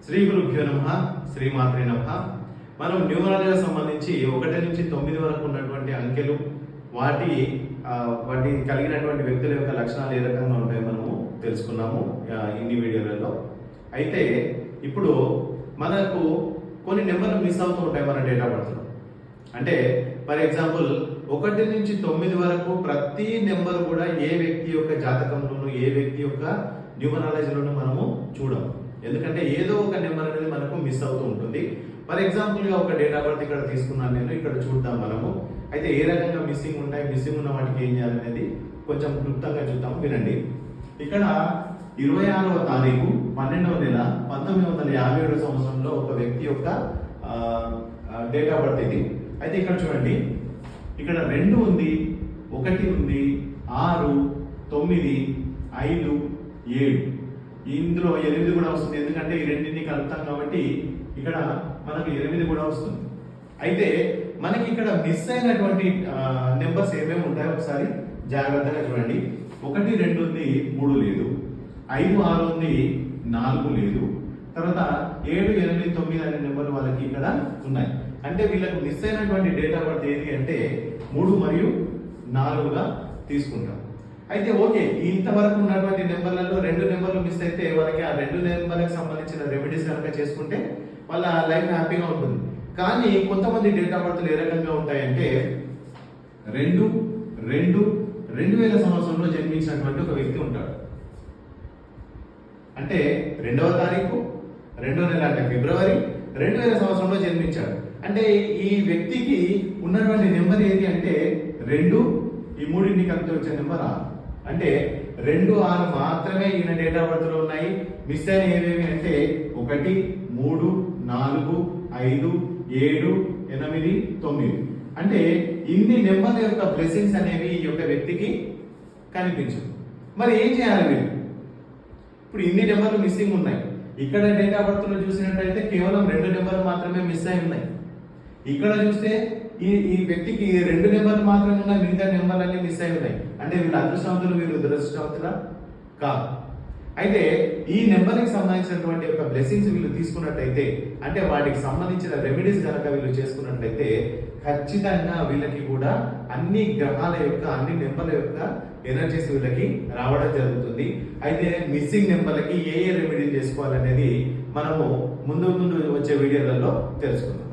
శ్రీ గురుభ్యో నమః, శ్రీమాత్రే నమః. మనం న్యూమరాలజీకి సంబంధించి 1 నుంచి 9 వరకు ఉన్నటువంటి అంకెలు, వాటి కలిగినటువంటి వ్యక్తుల యొక్క లక్షణాలు ఏ రకంగా ఉంటాయో మనము తెలుసుకున్నాము ఇన్ని వీడియోలలో. అయితే ఇప్పుడు మనకు కొన్ని నెంబర్లు మిస్ అవుతూ ఉంటాయి మన డేట్ ఆఫ్ బర్త్లో. అంటే ఫర్ ఎగ్జాంపుల్ 1 నుంచి 9 వరకు ప్రతి నెంబర్ కూడా ఏ వ్యక్తి యొక్క జాతకంలోనూ ఏ వ్యక్తి యొక్క న్యూమరాలజీలోనూ మనము చూడము. ఎందుకంటే ఏదో ఒక నెంబర్ అనేది మనకు మిస్ అవుతూ ఉంటుంది. ఫర్ ఎగ్జాంపుల్గా ఒక డేట్ ఆఫ్ బర్త్ ఇక్కడ తీసుకున్నాను నేను, ఇక్కడ చూద్దాం మనము. అయితే ఏ రకంగా మిస్సింగ్ ఉంటాయి, మిస్సింగ్ ఉన్న వాటికి ఏం చేయాలనేది కొంచెం క్లుప్తంగా చూద్దాం, వినండి. ఇక్కడ 26వ తారీఖు 12వ నెల 1957 సంవత్సరంలో ఒక వ్యక్తి యొక్క డేట్ ఆఫ్ బర్త్ ఇది. అయితే ఇక్కడ చూడండి, ఇక్కడ 2 ఉంది, 1 ఉంది, 6, 9, 5, 7, ఇందులో 8 కూడా వస్తుంది. ఎందుకంటే ఈ రెండింటిని కలుపుతాం కాబట్టి ఇక్కడ మనకు 8 కూడా వస్తుంది. అయితే మనకి ఇక్కడ మిస్ అయినటువంటి నెంబర్స్ ఏమేమి ఉంటాయో ఒకసారి జాగ్రత్తగా చూడండి. 1, 2 ఉంది, 3 లేదు. 5, 6 ఉంది, 4 లేదు. తర్వాత 7, 8, 9 అనే నెంబర్లు వాళ్ళకి ఇక్కడ ఉన్నాయి. అంటే వీళ్ళకి మిస్ అయినటువంటి డేట్ ఆఫ్ బర్త్ ఏది అంటే 3 మరియు 4గా తీసుకుంటాం. అయితే ఓకే, ఇంతవరకు ఉన్నటువంటి నెంబర్లలో 2 నెంబర్లు మిస్ అయితే వాళ్ళకి ఆ 2 నెంబర్లకు సంబంధించిన రెమెడీస్ కనుక చేసుకుంటే వాళ్ళ లైఫ్ హ్యాపీగా ఉంటుంది. కానీ కొంతమంది డేట్ ఆఫ్ బర్త్లు ఏ రకంగా ఉంటాయంటే 2000 సంవత్సరంలో జన్మించినటువంటి ఒక వ్యక్తి ఉంటాడు. అంటే 2వ తారీఖు 2వ నెల అంటే ఫిబ్రవరి 2000 సంవత్సరంలో జన్మించాడు. అంటే ఈ వ్యక్తికి ఉన్నటువంటి నెంబర్ ఏది అంటే 2, ఈ 3 కలిపి వచ్చే నెంబర్ 6. అంటే 2, 6 మాత్రమే ఈయన డేట్ ఆఫ్ బర్త్ లో ఉన్నాయి. మిస్ అయిన ఏమేమి అంటే 1, 3, 4, 5, 7, 8, 9. అంటే ఇన్ని నెంబర్ యొక్క బ్లెస్సింగ్స్ అనేవి ఈ యొక్క వ్యక్తికి కనిపించవు. మరి ఏం చేయాలి వీళ్ళు? ఇప్పుడు ఇన్ని నెంబర్లు మిస్సింగ్ ఉన్నాయి. ఇక్కడ డేట్ ఆఫ్ బర్త్ లో చూసినట్టయితే కేవలం 2 నెంబర్లు మాత్రమే మిస్ అయి ఉన్నాయి. ఇక్కడ చూస్తే ఈ వ్యక్తికి 2 నెంబర్లు మాత్రమే ఉన్నాయి, మిగతా నెంబర్లన్నీ మిస్ అయి ఉన్నాయి. అంటే వీళ్ళు అదృష్టవంతులు, వీళ్ళు దురదృష్టవంతులా కాదు. అయితే ఈ నెంబర్కి సంబంధించినటువంటి యొక్క బ్లెస్సింగ్స్ వీళ్ళు తీసుకున్నట్టయితే, అంటే వాటికి సంబంధించిన రెమెడీస్ కనుక వీళ్ళు చేసుకున్నట్లయితే ఖచ్చితంగా వీళ్ళకి కూడా అన్ని గ్రహాల యొక్క అన్ని నెంబర్ల యొక్క ఎనర్జీస్ వీళ్ళకి రావడం జరుగుతుంది. అయితే మిస్సింగ్ నెంబర్లకి ఏ రెమెడీ చేసుకోవాలనేది మనము ముందు వచ్చే వీడియోలలో తెలుసుకుందాం.